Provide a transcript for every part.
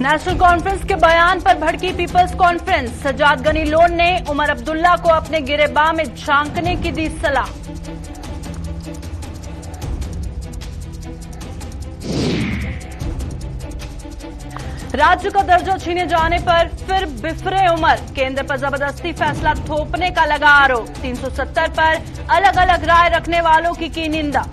National conference के बयान पर भड़की पीपल्स कॉन्फ्रेंस। सज्जाद गनी लोन ने उमर अब्दुल्ला को अपने गिरेबान में झांकने की दी सलाह। राज्य का दर्जा छीने जाने पर फिर बिफरे उमर। केंद्र पर जबरदस्ती फैसला थोपने का लगा आरोप। 370 पर अलग अलग राय रखने वालों की निंदा।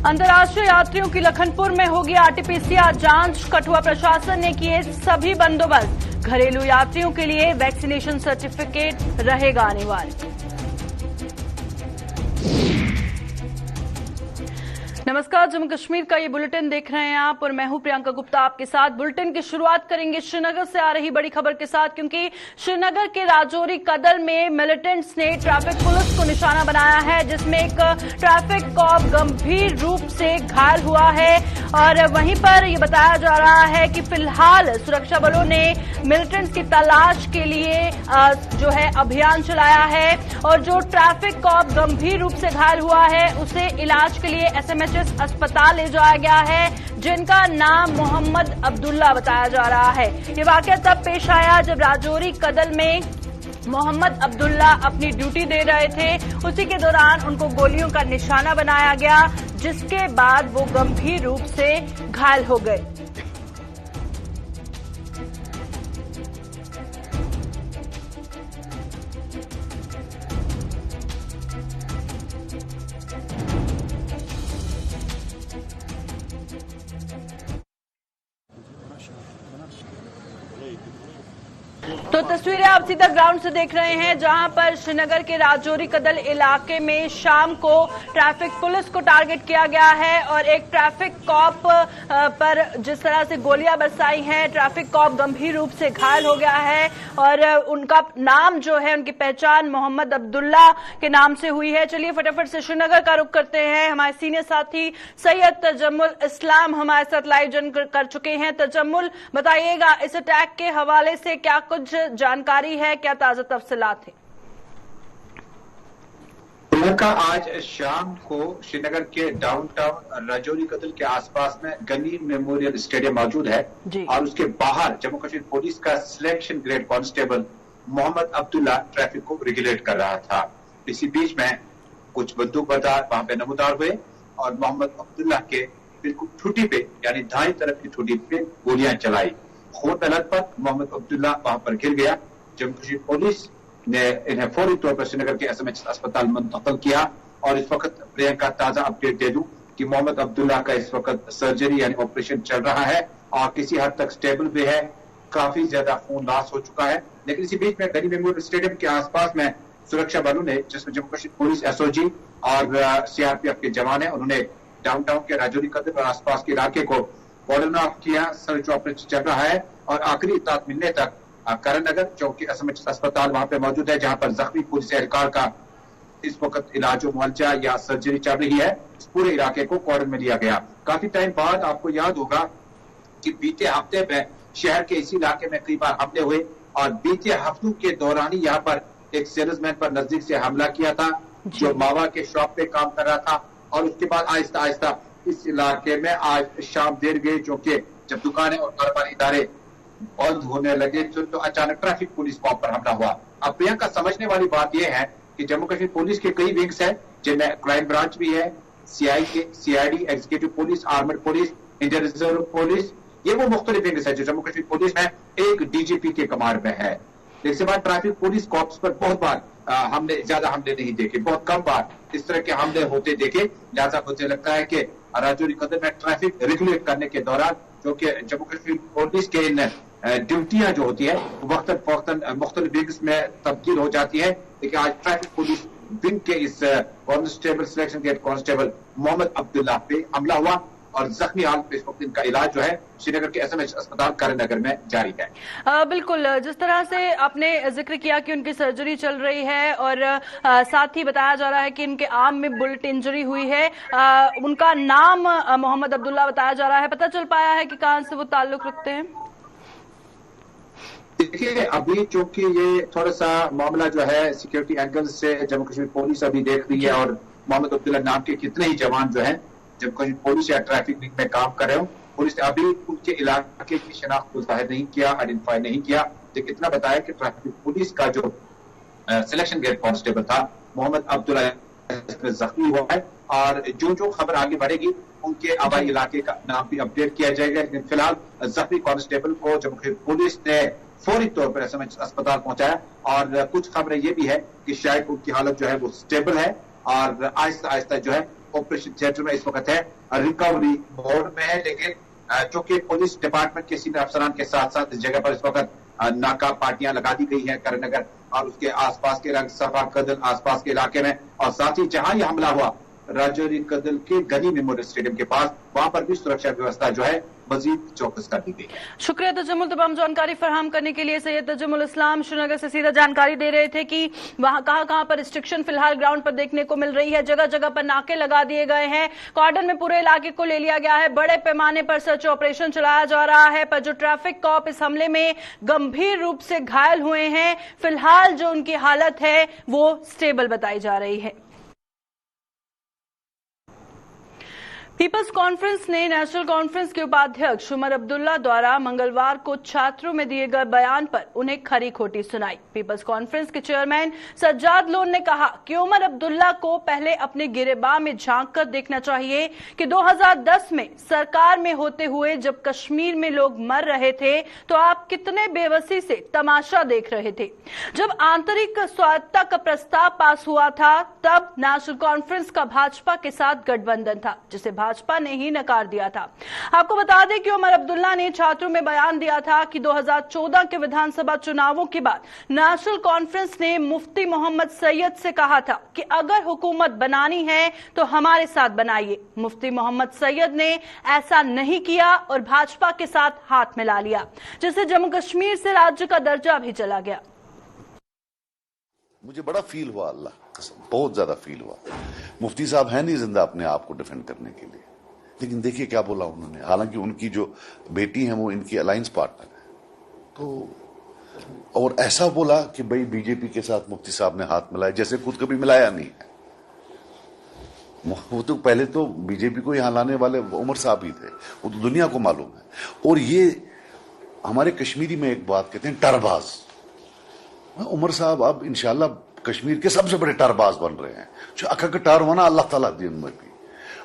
अंतर्राष्ट्रीय यात्रियों की लखनपुर में होगी आरटीपीसीआर जांच। कठुआ प्रशासन ने किए सभी बंदोबस्त। घरेलू यात्रियों के लिए वैक्सीनेशन सर्टिफिकेट रहेगा अनिवार्य। नमस्कार, जम्मू कश्मीर का ये बुलेटिन देख रहे हैं आप और मैं हूं प्रियंका गुप्ता आपके साथ। बुलेटिन की शुरुआत करेंगे श्रीनगर से आ रही बड़ी खबर के साथ, क्योंकि श्रीनगर के राजौरी कदल में मिलिटेंट्स ने ट्रैफिक पुलिस को निशाना बनाया है, जिसमें एक ट्रैफिक कॉप गंभीर रूप से घायल हुआ है। और वहीं पर यह बताया जा रहा है कि फिलहाल सुरक्षा बलों ने मिलिटेंट्स की तलाश के लिए जो है अभियान चलाया है और जो ट्रैफिक कॉप गंभीर रूप से घायल हुआ है उसे इलाज के लिए एसएमएच अस्पताल ले जाया गया है, जिनका नाम मोहम्मद अब्दुल्ला बताया जा रहा है। ये वाकया तब पेश आया जब राजौरी कदल में मोहम्मद अब्दुल्ला अपनी ड्यूटी दे रहे थे। उसी के दौरान उनको गोलियों का निशाना बनाया गया, जिसके बाद वो गंभीर रूप से घायल हो गए। तो तस्वीरें आप सीधा ग्राउंड से देख रहे हैं, जहां पर श्रीनगर के राजौरी कदल इलाके में शाम को ट्रैफिक पुलिस को टारगेट किया गया है और एक ट्रैफिक कॉप पर जिस तरह से गोलियां बरसाई हैं, ट्रैफिक कॉप गंभीर रूप से घायल हो गया है और उनका नाम जो है, उनकी पहचान मोहम्मद अब्दुल्ला के नाम से हुई है। चलिए फटाफट से श्रीनगर का रुख करते हैं। हमारे सीनियर साथी सैयद तजम्मुल इस्लाम हमारे साथ लाइव जॉइन कर चुके हैं। तजम्मुल, बताइएगा इस अटैक के हवाले से क्या कुछ जानकारी है, क्या ताजा तफसीलात है? का आज शाम को श्रीनगर के डाउनटाउन राजौरी कदल के आसपास में गनी मेमोरियल स्टेडियम मौजूद है और उसके बाहर जम्मू कश्मीर पुलिस का selection grade constable Mohammad Abdullah traffic को रेगुलेट कर रहा था। इसी बीच में कुछ बंदूकबाज वहां पे नमूदार हुए और मोहम्मद अब्दुल्ला के बिल्कुल ठुटी पे, यानी दाईं तरफ की ठुटी पे गोलियां चलाई। खून में लथपथ मोहम्मद अब्दुल्ला वहां पर गिर गया। जम्मू कश्मीर पुलिस ने इन्हें फौरी तौर पर श्रीनगर के एसएमएच अस्पताल मुंतकिल किया और इस वक्त प्रियंका ताजा अपडेट दे दूं कि मोहम्मद अब्दुल्ला का इस वक्त सर्जरी यानी ऑपरेशन चल रहा है और किसी हद तक स्टेबल भी है। काफी ज्यादा खून लॉस हो चुका है, लेकिन इसी बीच में गनी मेमोरियल स्टेडियम के आसपास में सुरक्षा बलों ने, जिसमें जम्मू कश्मीर पुलिस एसओजी और सीआरपीएफ के जवान है, उन्होंने डाउनटाउन के राजौरी कदल और आसपास के इलाके को कॉर्डन ऑफ किया। सर्च ऑपरेशन चल रहा है और आखिरी इत्तलात मिलने तक करण नगर चौकी एसएमएच अस्पताल वहां पे मौजूद है, जहां पर जख्मी पुलिस एहलकार का इस वक्त इलाज मुआवजा या सर्जरी चल रही है। इस पूरे इलाके को कॉर्डन में लिया गया। काफी टाइम बाद आपको याद होगा कि बीते हफ्ते में शहर के इसी इलाके में कई बार हमले हुए और बीते हफ्तों के दौरान ही यहाँ पर एक सेल्समैन पर नजदीक से हमला किया था, जो मावा के शॉप पे काम कर रहा था। और उसके बाद आहिस्ता आहिस्ता इस इलाके में आज शाम देर गई, क्योंकि जब दुकानें और कारोबारी इदारे बंद होने लगे तो अचानक ट्रैफिक पुलिस को पर हमला हुआ। अब प्रियंका, समझने वाली बात यह है कि जम्मू कश्मीर पुलिस के कई विंग्स हैं, जिनमें क्राइम ब्रांच भी है, CID, executive police, armed police, Indian reserve police, ये वो मुख्तलिफ विंग्स है जो जम्मू कश्मीर पुलिस में एक डीजीपी के कमांड में है। इसके बाद ट्रैफिक पुलिस कॉर्प्स पर बहुत बार ज्यादा हमले नहीं देखे, बहुत कम बार इस तरह के हमले होते देखे। लिहाजा मुझे लगता है कि राजौरी कदल में ट्रैफिक रेगुलेट करने के दौरान, जो कि जम्मू कश्मीर पुलिस के इन ड्यूटियां जो होती है वक्तन फौक्तन मुख्तलिफ विंग्स में तब्दील हो जाती है, लेकिन आज ट्रैफिक पुलिस विंग के इस constable selection grade constable Mohammad Abdullah पे हमला हुआ और जख्मी हालत में इस वक्त इनका इलाज जो है श्रीनगर के एसएमएच अस्पताल करण नगर में जारी है। बिल्कुल, जिस तरह से आपने जिक्र किया कि उनकी सर्जरी चल रही है और साथ ही बताया जा रहा है कि इनके आर्म में बुलेट इंजरी हुई है। उनका नाम मोहम्मद अब्दुल्ला बताया जा रहा है। पता चल पाया है कि कहां से वो ताल्लुक रखते हैं? देखिए, अभी चूंकि ये थोड़ा सा मामला जो है सिक्योरिटी एंगल से जम्मू कश्मीर पुलिस अभी देख रही है और मोहम्मद अब्दुल्ला नाम के कितने ही जवान जो हैं जब कोई पुलिस या ट्रैफिक विंग में काम कर रहे हो, पुलिस ने अभी उनके इलाके की शनाख्त को जाहिर नहीं किया, आइडेंटिफाई नहीं किया, लेकिन इतना बताया कि ट्रैफिक पुलिस का जो सिलेक्शन ग्रेड कांस्टेबल था मोहम्मद अब्दुल्ला जख्मी हुआ है, और जो खबर आगे बढ़ेगी उनके आबाई इलाके का नाम भी अपडेट किया जाएगा। लेकिन फिलहाल जख्मी कांस्टेबल को जम्मू कश्मीर पुलिस ने फौरी तौर पर एसएमएच अस्पताल पहुंचाया, और कुछ खबरें ये भी है कि शायद उनकी हालत जो है वो स्टेबल है, और आहिस्ता आहिस्ता जो है ऑपरेशन थिएटर में इस वक्त है, रिकवरी मोड में है। लेकिन जो कि पुलिस डिपार्टमेंट के सीनियर अफसरान के साथ साथ इस जगह पर इस वक्त नाका पार्टियां लगा दी गई है करीमनगर और उसके आसपास के इलाके, सफा कदल आसपास के इलाके में, और साथ ही जहां यह हमला हुआ राजौरी कदल के गनी मेमोरियल स्टेडियम के पास, वहां पर भी सुरक्षा व्यवस्था जो है मजीद चौकस कर दी गई। शुक्रिया तजम्मुल, तमाम जानकारी फराहम करने के लिए। सैयद तजम्मुल इस्लाम श्रीनगर से सीधा जानकारी दे रहे थे कि वहां कहां पर रिस्ट्रिक्शन फिलहाल ग्राउंड पर देखने को मिल रही है। जगह जगह पर नाके लगा दिए गए हैं, कॉर्डन में पूरे इलाके को ले लिया गया है, बड़े पैमाने पर सर्च ऑपरेशन चलाया जा रहा है। पर जो ट्रैफिक कॉप इस हमले में गंभीर रूप से घायल हुए हैं, फिलहाल जो उनकी हालत है वो स्टेबल बताई जा रही है। पीपल्स कॉन्फ्रेंस ने नेशनल कॉन्फ्रेंस के उपाध्यक्ष उमर अब्दुल्ला द्वारा मंगलवार को छात्रों में दिए गए बयान पर उन्हें खरी खोटी सुनाई। पीपल्स कॉन्फ्रेंस के चेयरमैन सज्जाद लोन ने कहा कि उमर अब्दुल्ला को पहले अपने गिरेबान में झांक कर देखना चाहिए कि 2010 में सरकार में होते हुए जब कश्मीर में लोग मर रहे थे तो आप कितने बेबसी से तमाशा देख रहे थे। जब आंतरिक स्वायत्तता का प्रस्ताव पास हुआ था तब नेशनल कॉन्फ्रेंस का भाजपा के साथ गठबंधन था, जिसे भाजपा ने ही नकार दिया था। आपको बता दें कि उमर अब्दुल्ला ने छात्रों में बयान दिया था कि 2014 के विधानसभा चुनावों के बाद नेशनल कॉन्फ्रेंस ने मुफ्ती मोहम्मद सैयद से कहा था कि अगर हुकूमत बनानी है तो हमारे साथ बनाइए। मुफ्ती मोहम्मद सैयद ने ऐसा नहीं किया और भाजपा के साथ हाथ मिला लिया, जिससे जम्मू कश्मीर से राज्य का दर्जा भी चला गया। मुझे बड़ा फील हुआ, अल्लाह कसम बहुत ज्यादा फील हुआ। मुफ्ती साहब है नहीं जिंदा अपने आप को डिफेंड करने के लिए, लेकिन देखिए क्या बोला उन्होंने। हालांकि उनकी जो बेटी है वो इनकी अलायंस पार्टनर है, तो और ऐसा बोला कि भाई बीजेपी के साथ मुफ्ती साहब ने हाथ मिलाया, जैसे खुद कभी मिलाया नहीं है। वो तो पहले तो बीजेपी को यहां लाने वाले उमर साहब ही थे, वो तो दुनिया को मालूम है। और ये हमारे कश्मीरी में एक बात कहते हैं टरबाज। उमर साहब अब इंशाल्लाह कश्मीर के सबसे बड़े टारबाज बन रहे हैं। जो अखा का टार होना अल्लाह ताला दी उनमें भी।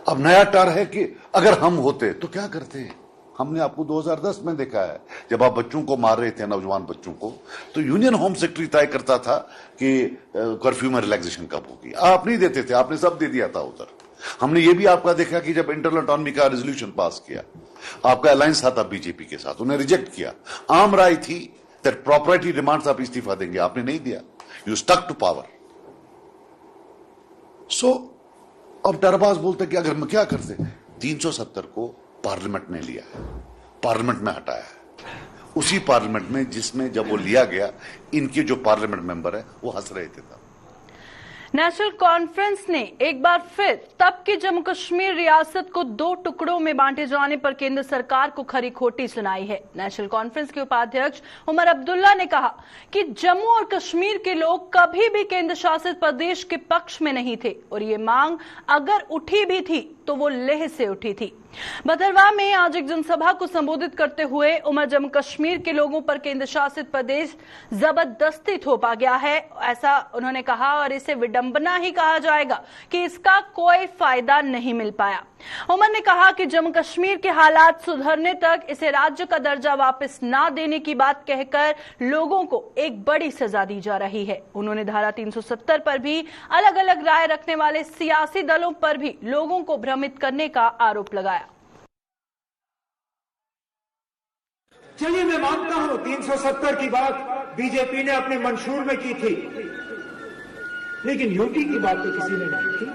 अब नया टार है कि अगर हम होते तो क्या करते। हमने आपको 2010 में देखा है, जब आप बच्चों को मार रहे थे, नौजवान बच्चों को, तो यूनियन होम सेक्रेटरी तय करता था कि कर्फ्यू में रिलैक्सेशन कब होगी। आप नहीं देते थे, आपने सब दे दिया था उधर। हमने ये भी आपका देखा कि जब इंटरनल ऑटोनॉमी का रेजोल्यूशन पास किया, आपका अलायंस था बीजेपी के साथ, उन्हें रिजेक्ट किया। आम राय थी दैट प्रॉपर्टी डिमांड्स आप इस्तीफा देंगे, आपने नहीं दिया। You stuck to power. So अब डरबाज बोलते कि अगर हम क्या करते, 370 को पार्लियामेंट ने लिया, पार्लियामेंट में हटाया, उसी पार्लियामेंट में जिसमें जब वो लिया गया इनके जो पार्लियामेंट मेंबर है वो हंस रहे थे तब। नेशनल कॉन्फ्रेंस ने एक बार फिर तब की जम्मू कश्मीर रियासत को 2 टुकड़ों में बांटे जाने पर केंद्र सरकार को खरी खोटी सुनाई है। नेशनल कॉन्फ्रेंस के उपाध्यक्ष उमर अब्दुल्ला ने कहा कि जम्मू और कश्मीर के लोग कभी भी केंद्र शासित प्रदेश के पक्ष में नहीं थे और ये मांग अगर उठी भी थी तो वो लेह से उठी थी। भदरवाह में आज एक जनसभा को संबोधित करते हुए उमर जम्मू कश्मीर के लोगों पर केंद्र शासित प्रदेश जबरदस्ती थोपा गया है, ऐसा उन्होंने कहा, और इसे विडंबना ही कहा जाएगा कि इसका कोई फायदा नहीं मिल पाया। उमर ने कहा कि जम्मू कश्मीर के हालात सुधरने तक इसे राज्य का दर्जा वापस ना देने की बात कहकर लोगों को एक बड़ी सजा दी जा रही है। उन्होंने धारा 370 पर भी अलग अलग राय रखने वाले सियासी दलों पर भी लोगों को भ्रमित करने का आरोप लगाया। चलिए मैं मानता हूं 370 की बात बीजेपी ने अपने मंशूर में की थी, लेकिन यूटी की बात तो किसी ने नहीं की।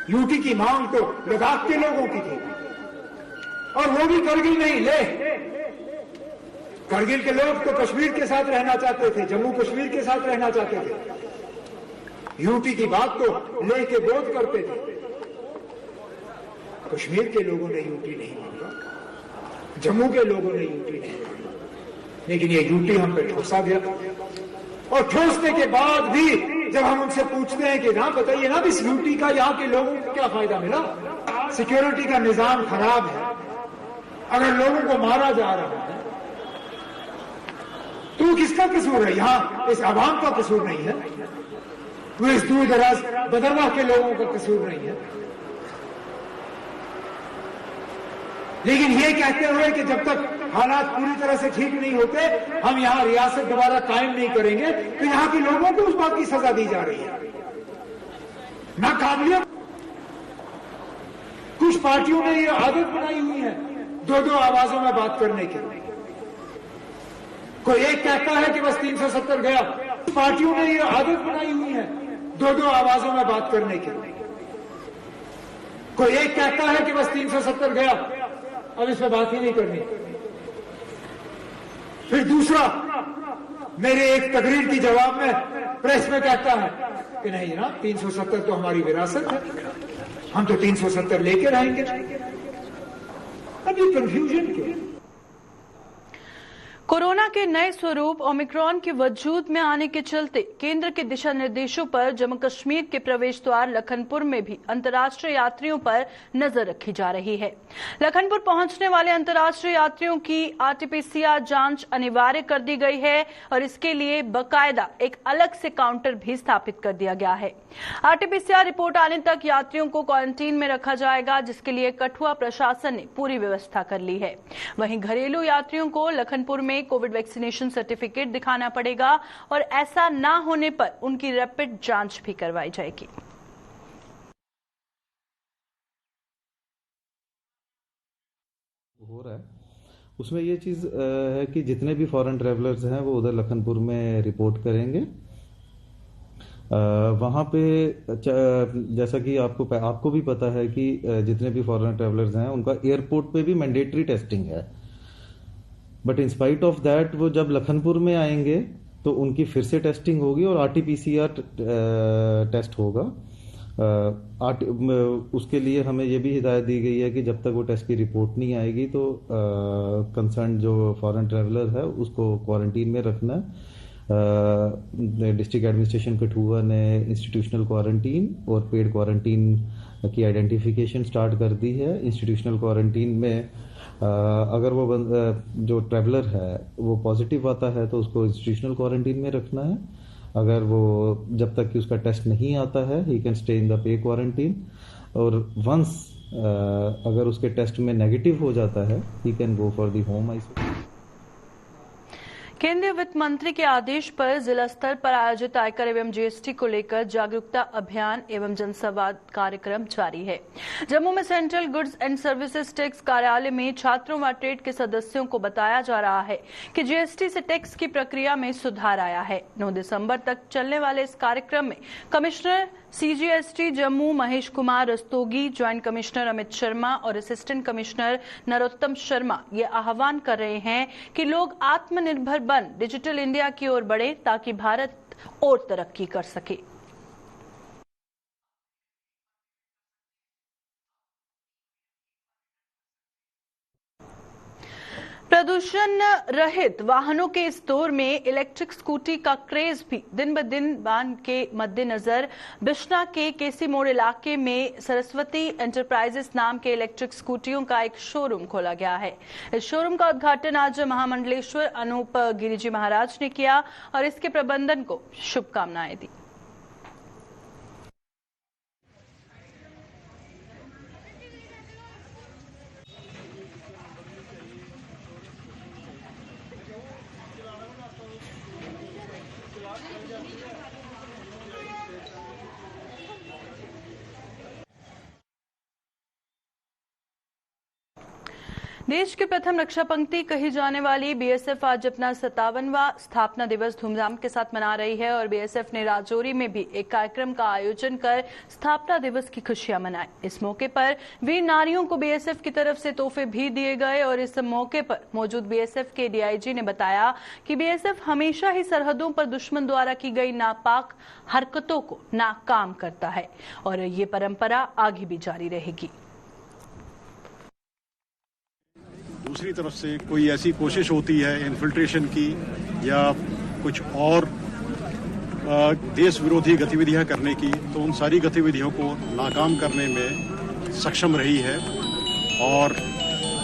यूटी की मांग तो लद्दाख के लोगों की थी, और वो भी करगिल नहीं, ले करगिल के लोग तो कश्मीर के साथ रहना चाहते थे, जम्मू कश्मीर के साथ रहना चाहते थे। यूटी की बात तो ले के बोध करते थे। कश्मीर के लोगों ने यूटी नहीं मांगा, जम्मू के लोगों ने यूटी नहीं मांगा, लेकिन ये यूटी हम पे ठोसा गया, और ठोसने के बाद भी जब हम उनसे पूछते हैं कि ना बताइए ना इस यूटी का यहाँ के लोगों को क्या फायदा मिला, सिक्योरिटी का निजाम खराब है, अगर लोगों को मारा जा रहा है तो किसका कसूर है? यहाँ इस आवाम का कसूर नहीं है, वो इस दूर दराज बदरगाह के लोगों का कसूर नहीं है। लेकिन ये कहते हुए कि जब तक हालात पूरी तरह से ठीक नहीं होते हम यहां रियासत दोबारा कायम नहीं करेंगे, तो यहां के लोगों को उस बात की सजा दी जा रही है। ना काबिलियत, कुछ पार्टियों ने ये आदत बनाई हुई है दो दो आवाजों में बात करने की। कोई एक कहता है कि बस 370 गया, पार्टियों ने ये आदत बनाई हुई है दो दो आवाजों में बात करने की। कोई एक कहता है कि बस 370 गया, अब इस पर बात ही नहीं करनी। फिर दूसरा मेरे एक तकरीर की जवाब में प्रेस में कहता है कि नहीं ना 370 तो हमारी विरासत है, हम तो 370 लेके रहेंगे। अब ये कंफ्यूजन क्यों? कोरोना के नए स्वरूप ओमिक्रॉन के वजूद में आने के चलते केंद्र के दिशा निर्देशों पर जम्मू कश्मीर के प्रवेश द्वार लखनपुर में भी अंतर्राष्ट्रीय यात्रियों पर नजर रखी जा रही है। लखनपुर पहुंचने वाले अंतर्राष्ट्रीय यात्रियों की आरटीपीसीआर जांच अनिवार्य कर दी गई है और इसके लिए बाकायदा एक अलग से काउंटर भी स्थापित कर दिया गया है। आरटीपीसीआर रिपोर्ट आने तक यात्रियों को क्वारंटीन में रखा जाएगा, जिसके लिए कठुआ प्रशासन ने पूरी व्यवस्था कर ली है। वहीं घरेलू यात्रियों को लखनपुर में कोविड वैक्सीनेशन सर्टिफिकेट दिखाना पड़ेगा और ऐसा ना होने पर उनकी रैपिड जांच भी करवाई जाएगी। हो रहा है उसमें ये चीज है कि जितने भी फॉरेन ट्रैवलर्स हैं वो उधर लखनपुर में रिपोर्ट करेंगे। वहाँ पे जैसा कि आपको भी पता है कि जितने भी फॉरेन ट्रैवलर्स हैं उनका एयरपोर्ट पे भी मैंडेटरी टेस्टिंग है, but in spite of that वो जब लखनपुर में आएंगे तो उनकी फिर से टेस्टिंग होगी और आरटीपीसीआर टेस्ट होगा। उसके लिए हमें ये भी हिदायत दी गई है कि जब तक वो टेस्ट की रिपोर्ट नहीं आएगी तो कंसर्न जो फॉरेन ट्रैवलर है उसको क्वारंटीन में रखना है। डिस्ट्रिक्ट एडमिनिस्ट्रेशन कठुआ ने इंस्टीट्यूशनल क्वारंटीन और पेड क्वारंटीन की आइडेंटिफिकेशन स्टार्ट कर दी है। इंस्टीट्यूशनल क्वारंटीन में अगर वो जो ट्रैवलर है वो पॉजिटिव आता है तो उसको इंस्टीट्यूशनल क्वारंटीन में रखना है। अगर वो जब तक कि उसका टेस्ट नहीं आता है he can stay in the pay quarantine, और वंस अगर उसके टेस्ट में नेगेटिव हो जाता है he can go for the home isolation. केंद्रीय वित्त मंत्री के आदेश पर जिला स्तर पर आयोजित आयकर एवं जीएसटी को लेकर जागरूकता अभियान एवं जनसंवाद कार्यक्रम जारी है। जम्मू में central goods and services tax कार्यालय में छात्रों व ट्रेड के सदस्यों को बताया जा रहा है कि जीएसटी से टैक्स की प्रक्रिया में सुधार आया है। 9 दिसंबर तक चलने वाले इस कार्यक्रम में commissioner CGST Jammu Mahesh Kumar Rastogi, joint commissioner Amit Sharma और असिस्टेंट कमिश्नर नरोत्तम शर्मा ये आह्वान कर रहे हैं कि लोग आत्मनिर्भर बन डिजिटल इंडिया की ओर बढ़े ताकि भारत और तरक्की कर सके। प्रदूषण रहित वाहनों के इस दौर में इलेक्ट्रिक स्कूटी का क्रेज भी दिन ब दिन बान के मद्देनजर बिश्ना के केसी मोड़ इलाके में सरस्वती एंटरप्राइजेस नाम के इलेक्ट्रिक स्कूटियों का एक शोरूम खोला गया है। इस शोरूम का उद्घाटन आज महामंडलेश्वर अनूप गिरिजी महाराज ने किया और इसके प्रबंधन को शुभकामनाएं दी। देश के प्रथम रक्षा पंक्ति कही जाने वाली बीएसएफ आज अपना 57वां स्थापना दिवस धूमधाम के साथ मना रही है और बीएसएफ ने राजौरी में भी एक कार्यक्रम का आयोजन कर स्थापना दिवस की खुशियां मनाई। इस मौके पर वीर नारियों को बीएसएफ की तरफ से तोहफे भी दिए गए और इस मौके पर मौजूद बीएसएफ के डीआईजी ने बताया कि बीएसएफ हमेशा ही सरहदों पर दुश्मन द्वारा की गई नापाक हरकतों को नाकाम करता है और ये परंपरा आगे भी जारी रहेगी। दूसरी तरफ से कोई ऐसी कोशिश होती है इन्फिल्ट्रेशन की या कुछ और देश विरोधी गतिविधियां करने की, तो उन सारी गतिविधियों को नाकाम करने में सक्षम रही है। और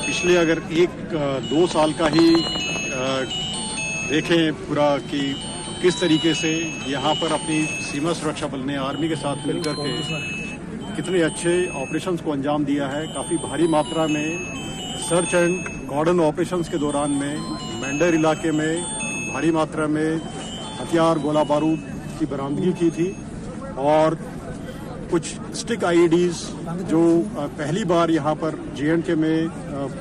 पिछले अगर 1-2 साल का ही देखें पूरा कि किस तरीके से यहाँ पर अपनी सीमा सुरक्षा बल ने आर्मी के साथ मिलकर के कितने अच्छे ऑपरेशंस को अंजाम दिया है। काफ़ी भारी मात्रा में सर्च एंड कॉर्डन ऑपरेशंस के दौरान में मेंढर इलाके में भारी मात्रा में हथियार, गोला बारूद की बरामदगी की थी और कुछ स्टिक आईईडीज जो पहली बार यहाँ पर J&K में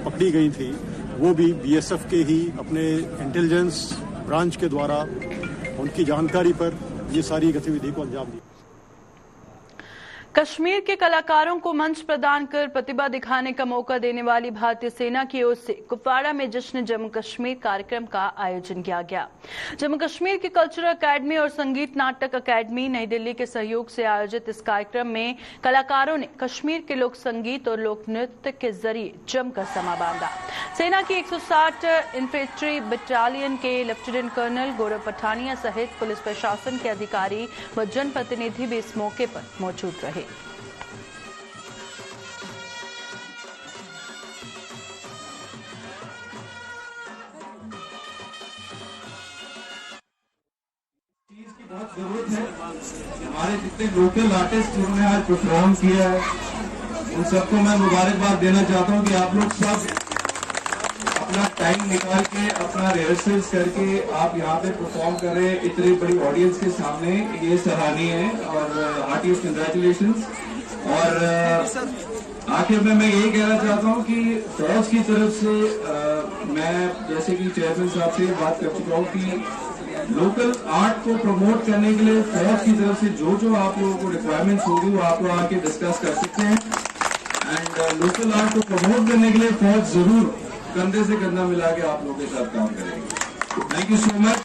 पकड़ी गई थी, वो भी BSF के ही अपने इंटेलिजेंस ब्रांच के द्वारा उनकी जानकारी पर ये सारी गतिविधि को अंजाम दिया। कश्मीर के कलाकारों को मंच प्रदान कर प्रतिभा दिखाने का मौका देने वाली भारतीय सेना की ओर से कुपवाड़ा में जश्न जम्मू कश्मीर कार्यक्रम का आयोजन किया गया। जम्मू कश्मीर की कल्चरल अकेडमी और संगीत नाटक अकेडमी नई दिल्ली के सहयोग से आयोजित इस कार्यक्रम में कलाकारों ने कश्मीर के लोक संगीत और लोक नृत्य के जरिए जमकर समा बांधा। सेना की 160 इन्फेंट्री बटालियन के लेफ्टिनेंट कर्नल गौरव पठानिया सहित पुलिस प्रशासन के अधिकारी व जनप्रतिनिधि भी इस मौके पर मौजूद रहे। बहुत जरूरत है। हमारे जितने लोकल आर्टिस्ट जिन्होंने आज परफॉर्म किया है, उन सबको मैं मुबारकबाद देना चाहता हूं कि आप लोग सब अपना टाइम निकाल के अपना रिहर्सल्स करके आप यहाँ पे परफॉर्म कर रहे हैं इतनी बड़ी ऑडियंस के सामने, ये सराहनीय है और हार्टीएस्ट कंग्रेचुलेशंस। और आखिर में मैं यही कहना चाहता हूँ कि फौज की तरफ से मैं जैसे कि चेयरमैन साहब से बात कर चुका हूँ कि लोकल आर्ट को प्रमोट करने के लिए फौज की तरफ से जो आप लोगों को रिक्वायरमेंट्स होगी वो आप लोग आके डिस्कस कर सकते हैं। एंड लोकल आर्ट को प्रमोट करने के लिए फौज जरूर कंधे से कंधा मिला के आप लोगों के साथ काम करेगी। Thank you so much.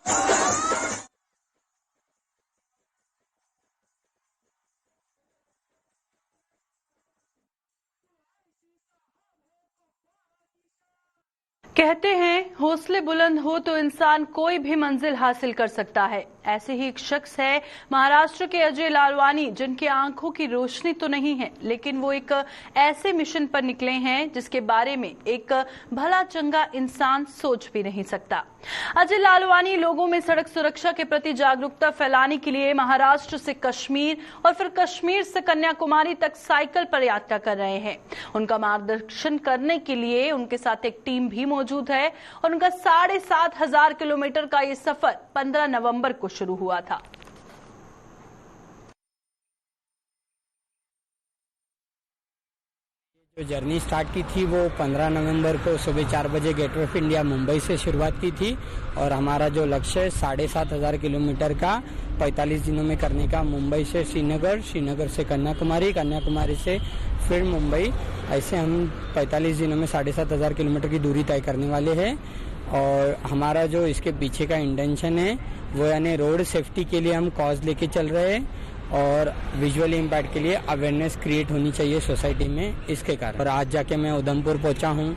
कहते हैं हौसले बुलंद हो तो इंसान कोई भी मंजिल हासिल कर सकता है। ऐसे ही एक शख्स है महाराष्ट्र के अजय लालवानी, जिनकी आंखों की रोशनी तो नहीं है, लेकिन वो एक ऐसे मिशन पर निकले हैं जिसके बारे में एक भला चंगा इंसान सोच भी नहीं सकता। अजय लालवानी लोगों में सड़क सुरक्षा के प्रति जागरूकता फैलाने के लिए महाराष्ट्र से कश्मीर और फिर कश्मीर से कन्याकुमारी तक साइकिल पर यात्रा कर रहे हैं। उनका मार्गदर्शन करने के लिए उनके साथ एक टीम भी मौजूद है और उनका 7,500 किलोमीटर का ये सफर 15 नवंबर को शुरू हुआ था। जो जर्नी स्टार्ट की थी वो 15 नवंबर को सुबह 4 बजे गेटवे ऑफ इंडिया मुंबई से शुरुआत की थी और हमारा जो लक्ष्य है 7,500 किलोमीटर का 45 दिनों में करने का। मुंबई से श्रीनगर, श्रीनगर से कन्याकुमारी, कन्याकुमारी से फिर मुंबई, ऐसे हम 45 दिनों में 7,500 किलोमीटर की दूरी तय करने वाले हैं। और हमारा जो इसके पीछे का इंटेंशन है वो यानी रोड सेफ्टी के लिए हम कॉज लेके चल रहे हैं और विजुअल इम्पैक्ट के लिए अवेयरनेस क्रिएट होनी चाहिए सोसाइटी में, इसके कारण। और आज जाके मैं उधमपुर पहुंचा हूं,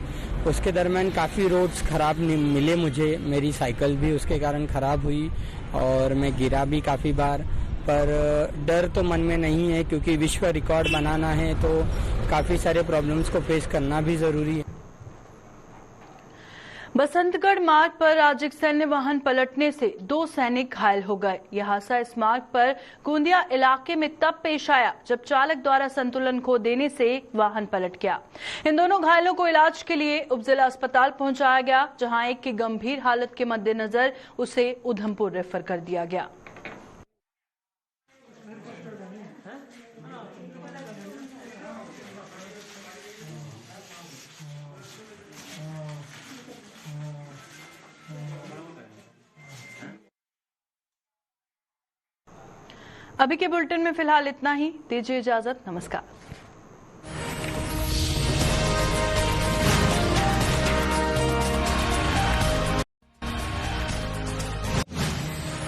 उसके दरमियान काफ़ी रोड्स खराब मिले मुझे, मेरी साइकिल भी उसके कारण खराब हुई और मैं गिरा भी काफ़ी बार, पर डर तो मन में नहीं है क्योंकि विश्व रिकॉर्ड बनाना है तो काफ़ी सारे प्रॉब्लम्स को फेस करना भी ज़रूरी है। बसंतगढ़ मार्ग पर आज एक सैन्य वाहन पलटने से 2 सैनिक घायल हो गए। यह हादसा इस मार्ग पर गोंदिया इलाके में तब पेश आया जब चालक द्वारा संतुलन खो देने से वाहन पलट गया। इन दोनों घायलों को इलाज के लिए उपजिला अस्पताल पहुंचाया गया, जहां एक की गंभीर हालत के मद्देनजर उसे उधमपुर रेफर कर दिया गया। अभी के बुलेटिन में फिलहाल इतना ही। दीजिए इजाजत। नमस्कार।